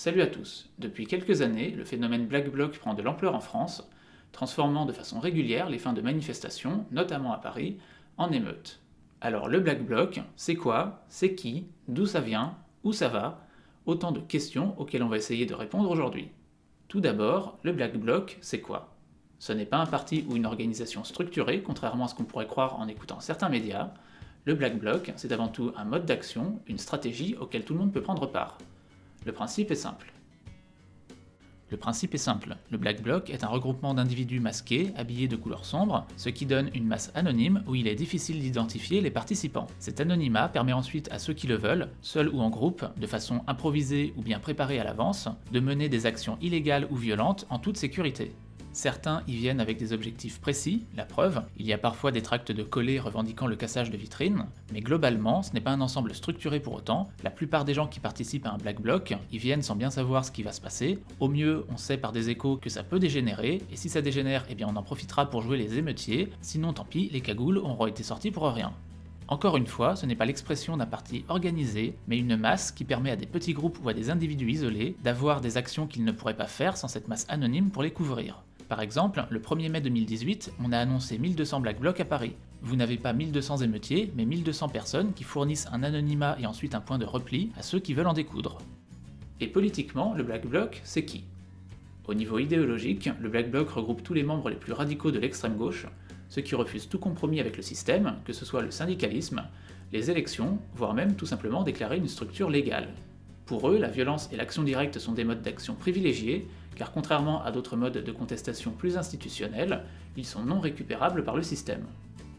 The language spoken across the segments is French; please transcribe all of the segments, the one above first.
Salut à tous. Depuis quelques années, le phénomène Black Bloc prend de l'ampleur en France, transformant de façon régulière les fins de manifestations, notamment à Paris, en émeutes. Alors le Black Bloc, c'est quoi? C'est qui? D'où ça vient? Où ça va? Autant de questions auxquelles on va essayer de répondre aujourd'hui. Tout d'abord, le Black Bloc, c'est quoi? Ce n'est pas un parti ou une organisation structurée, contrairement à ce qu'on pourrait croire en écoutant certains médias. Le Black Bloc, c'est avant tout un mode d'action, une stratégie auquel tout le monde peut prendre part. Le principe est simple. Le Black Bloc est un regroupement d'individus masqués, habillés de couleurs sombres, ce qui donne une masse anonyme où il est difficile d'identifier les participants. Cet anonymat permet ensuite à ceux qui le veulent, seuls ou en groupe, de façon improvisée ou bien préparée à l'avance, de mener des actions illégales ou violentes en toute sécurité. Certains y viennent avec des objectifs précis, la preuve, il y a parfois des tracts de collés revendiquant le cassage de vitrines, mais globalement, ce n'est pas un ensemble structuré pour autant, la plupart des gens qui participent à un Black Bloc y viennent sans bien savoir ce qui va se passer, au mieux on sait par des échos que ça peut dégénérer, et si ça dégénère, eh bien on en profitera pour jouer les émeutiers, sinon tant pis, les cagoules auront été sorties pour rien. Encore une fois, ce n'est pas l'expression d'un parti organisé, mais une masse qui permet à des petits groupes ou à des individus isolés d'avoir des actions qu'ils ne pourraient pas faire sans cette masse anonyme pour les couvrir. Par exemple, le 1er mai 2018, on a annoncé 1200 Black Blocs à Paris. Vous n'avez pas 1200 émeutiers, mais 1200 personnes qui fournissent un anonymat et ensuite un point de repli à ceux qui veulent en découdre. Et politiquement, le Black Bloc, c'est qui? Au niveau idéologique, le Black Bloc regroupe tous les membres les plus radicaux de l'extrême gauche, ceux qui refusent tout compromis avec le système, que ce soit le syndicalisme, les élections, voire même tout simplement déclarer une structure légale. Pour eux, la violence et l'action directe sont des modes d'action privilégiés, car contrairement à d'autres modes de contestation plus institutionnels, ils sont non récupérables par le système.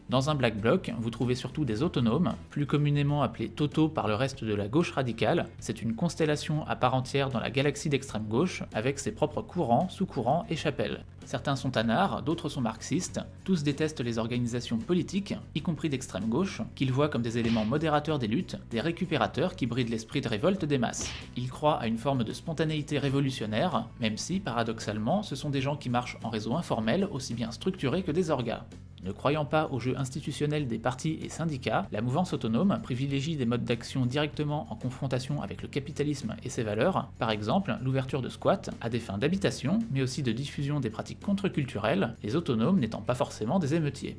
Dans un Black Bloc, vous trouvez surtout des autonomes, plus communément appelés Toto par le reste de la gauche radicale. C'est une constellation à part entière dans la galaxie d'extrême gauche, avec ses propres courants, sous-courants et chapelles. Certains sont anards, d'autres sont marxistes, tous détestent les organisations politiques, y compris d'extrême gauche, qu'ils voient comme des éléments modérateurs des luttes, des récupérateurs qui brident l'esprit de révolte des masses. Ils croient à une forme de spontanéité révolutionnaire, même si, paradoxalement, ce sont des gens qui marchent en réseau informel aussi bien structurés que des orgas. Ne croyant pas au jeu institutionnel des partis et syndicats, la mouvance autonome privilégie des modes d'action directement en confrontation avec le capitalisme et ses valeurs, par exemple l'ouverture de squats à des fins d'habitation, mais aussi de diffusion des pratiques contre-culturelles, les autonomes n'étant pas forcément des émeutiers.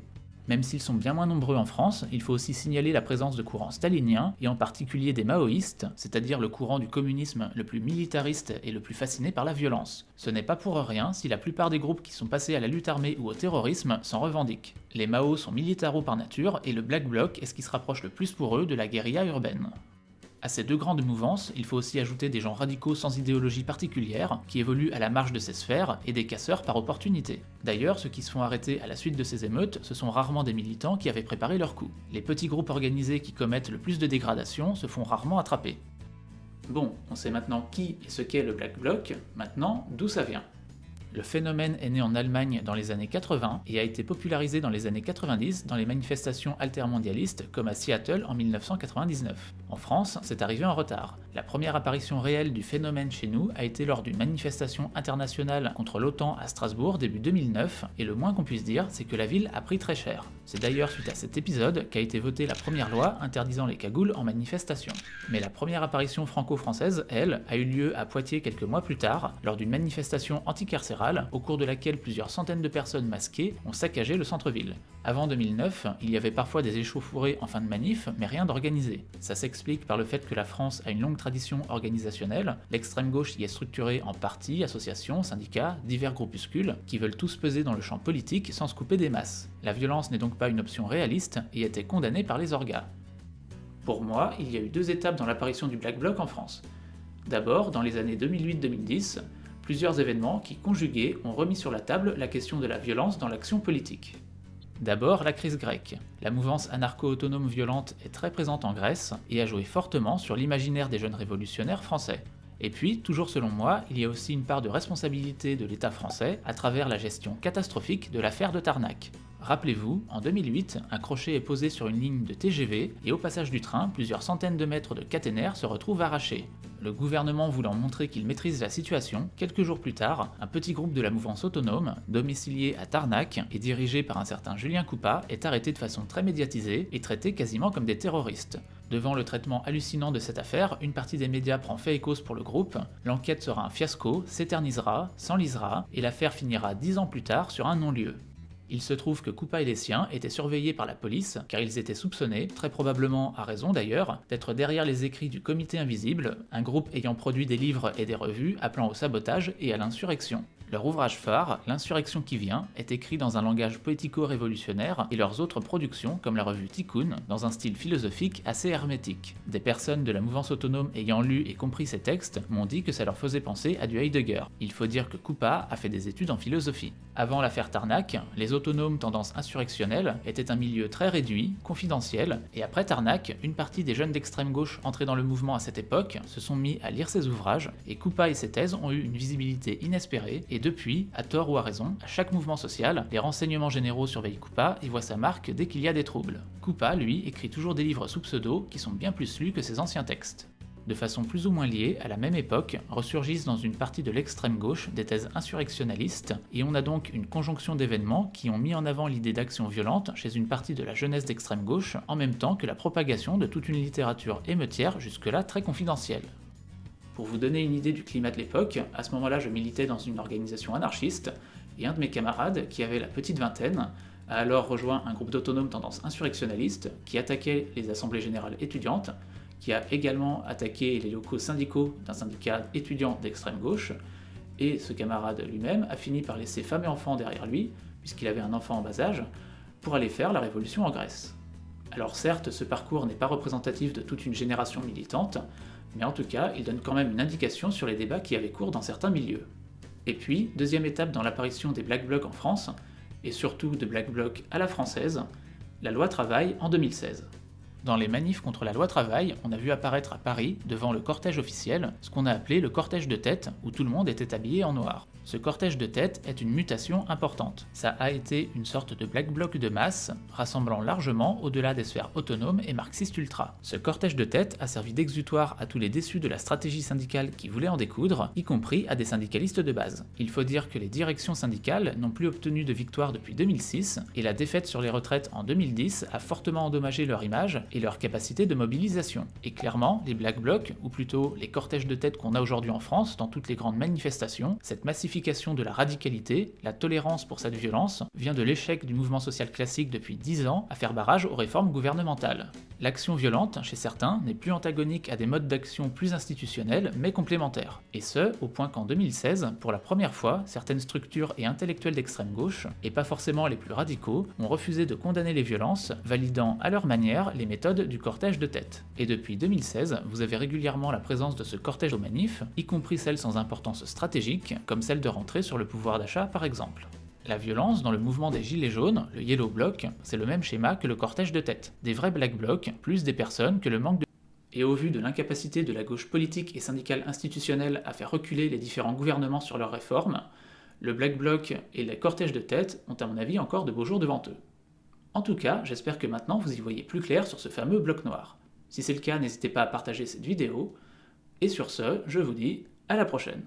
Même s'ils sont bien moins nombreux en France, il faut aussi signaler la présence de courants staliniens, et en particulier des maoïstes, c'est-à-dire le courant du communisme le plus militariste et le plus fasciné par la violence. Ce n'est pas pour rien si la plupart des groupes qui sont passés à la lutte armée ou au terrorisme s'en revendiquent. Les Mao sont militaros par nature, et le Black Bloc est ce qui se rapproche le plus pour eux de la guérilla urbaine. À ces deux grandes mouvances, il faut aussi ajouter des gens radicaux sans idéologie particulière, qui évoluent à la marge de ces sphères, et des casseurs par opportunité. D'ailleurs, ceux qui se font arrêter à la suite de ces émeutes, ce sont rarement des militants qui avaient préparé leur coup. Les petits groupes organisés qui commettent le plus de dégradations se font rarement attraper. Bon, on sait maintenant qui et ce qu'est le Black Bloc, maintenant d'où ça vient. Le phénomène est né en Allemagne dans les années 80 et a été popularisé dans les années 90 dans les manifestations altermondialistes comme à Seattle en 1999. En France, c'est arrivé en retard. La première apparition réelle du phénomène chez nous a été lors d'une manifestation internationale contre l'OTAN à Strasbourg début 2009 et le moins qu'on puisse dire, c'est que la ville a pris très cher. C'est d'ailleurs suite à cet épisode qu'a été votée la première loi interdisant les cagoules en manifestation. Mais la première apparition franco-française, elle, a eu lieu à Poitiers quelques mois plus tard, lors d'une manifestation anticarcérale au cours de laquelle plusieurs centaines de personnes masquées ont saccagé le centre-ville. Avant 2009, il y avait parfois des échauffourées en fin de manif, mais rien d'organisé. Ça s'explique par le fait que la France a une longue tradition organisationnelle, l'extrême gauche y est structurée en partis, associations, syndicats, divers groupuscules, qui veulent tous peser dans le champ politique sans se couper des masses. La violence n'est donc pas une option réaliste et était condamnée par les orgas. Pour moi, il y a eu deux étapes dans l'apparition du Black Bloc en France. D'abord, dans les années 2008-2010, plusieurs événements qui, conjugués, ont remis sur la table la question de la violence dans l'action politique. D'abord, la crise grecque. La mouvance anarcho-autonome violente est très présente en Grèce et a joué fortement sur l'imaginaire des jeunes révolutionnaires français. Et puis, toujours selon moi, il y a aussi une part de responsabilité de l'État français à travers la gestion catastrophique de l'affaire de Tarnac. Rappelez-vous, en 2008, un crochet est posé sur une ligne de TGV et au passage du train, plusieurs centaines de mètres de caténaire se retrouvent arrachés. Le gouvernement voulant montrer qu'il maîtrise la situation, quelques jours plus tard, un petit groupe de la mouvance autonome, domicilié à Tarnac et dirigé par un certain Julien Coupat, est arrêté de façon très médiatisée et traité quasiment comme des terroristes. Devant le traitement hallucinant de cette affaire, une partie des médias prend fait et cause pour le groupe, l'enquête sera un fiasco, s'éternisera, s'enlisera, et l'affaire finira 10 ans plus tard sur un non-lieu. Il se trouve que Coupa et les siens étaient surveillés par la police, car ils étaient soupçonnés, très probablement à raison d'ailleurs, d'être derrière les écrits du Comité Invisible, un groupe ayant produit des livres et des revues appelant au sabotage et à l'insurrection. Leur ouvrage phare, L'insurrection qui vient, est écrit dans un langage poético-révolutionnaire et leurs autres productions, comme la revue Tikkun, dans un style philosophique assez hermétique. Des personnes de la mouvance autonome ayant lu et compris ces textes m'ont dit que ça leur faisait penser à du Heidegger. Il faut dire que Coupa a fait des études en philosophie. Avant l'affaire Tarnac, les autonomes tendance insurrectionnelle étaient un milieu très réduit, confidentiel, et après Tarnac, une partie des jeunes d'extrême gauche entrés dans le mouvement à cette époque se sont mis à lire ses ouvrages, et Coupa et ses thèses ont eu une visibilité inespérée, et depuis, à tort ou à raison, à chaque mouvement social, les renseignements généraux surveillent Coupa et voient sa marque dès qu'il y a des troubles. Coupa, lui, écrit toujours des livres sous pseudo qui sont bien plus lus que ses anciens textes. De façon plus ou moins liée, à la même époque, ressurgissent dans une partie de l'extrême gauche des thèses insurrectionnalistes, et on a donc une conjonction d'événements qui ont mis en avant l'idée d'action violente chez une partie de la jeunesse d'extrême gauche, en même temps que la propagation de toute une littérature émeutière jusque-là très confidentielle. Pour vous donner une idée du climat de l'époque, à ce moment-là je militais dans une organisation anarchiste, et un de mes camarades, qui avait la petite vingtaine, a alors rejoint un groupe d'autonomes tendance insurrectionnaliste qui attaquait les assemblées générales étudiantes, qui a également attaqué les locaux syndicaux d'un syndicat étudiant d'extrême gauche, et ce camarade lui-même a fini par laisser femme et enfants derrière lui, puisqu'il avait un enfant en bas âge, pour aller faire la révolution en Grèce. Alors certes, ce parcours n'est pas représentatif de toute une génération militante, mais en tout cas, il donne quand même une indication sur les débats qui avaient cours dans certains milieux. Et puis, deuxième étape dans l'apparition des Black Blocs en France, et surtout de Black Blocs à la française, la loi travail en 2016. Dans les manifs contre la loi travail, on a vu apparaître à Paris, devant le cortège officiel, ce qu'on a appelé le cortège de tête, où tout le monde était habillé en noir. Ce cortège de tête est une mutation importante. Ça a été une sorte de black bloc de masse, rassemblant largement au-delà des sphères autonomes et marxistes ultra. Ce cortège de tête a servi d'exutoire à tous les déçus de la stratégie syndicale qui voulaient en découdre, y compris à des syndicalistes de base. Il faut dire que les directions syndicales n'ont plus obtenu de victoire depuis 2006, et la défaite sur les retraites en 2010 a fortement endommagé leur image et leur capacité de mobilisation. Et clairement, les black blocs, ou plutôt les cortèges de tête qu'on a aujourd'hui en France dans toutes les grandes manifestations, cette massification de la radicalité, la tolérance pour cette violence, vient de l'échec du mouvement social classique depuis 10 ans à faire barrage aux réformes gouvernementales. L'action violente, chez certains, n'est plus antagonique à des modes d'action plus institutionnels, mais complémentaires. Et ce, au point qu'en 2016, pour la première fois, certaines structures et intellectuels d'extrême gauche, et pas forcément les plus radicaux, ont refusé de condamner les violences, validant à leur manière les méthodes du cortège de tête. Et depuis 2016, vous avez régulièrement la présence de ce cortège aux manifs, y compris celles sans importance stratégique, comme celle de rentrer sur le pouvoir d'achat par exemple. La violence dans le mouvement des Gilets jaunes, le Yellow Bloc, c'est le même schéma que le cortège de tête. Des vrais Black Blocs, plus des personnes que le manque de... Et au vu de l'incapacité de la gauche politique et syndicale institutionnelle à faire reculer les différents gouvernements sur leurs réformes, le Black Bloc et les cortèges de tête ont à mon avis encore de beaux jours devant eux. En tout cas, j'espère que maintenant vous y voyez plus clair sur ce fameux bloc noir. Si c'est le cas, n'hésitez pas à partager cette vidéo, et sur ce, je vous dis à la prochaine.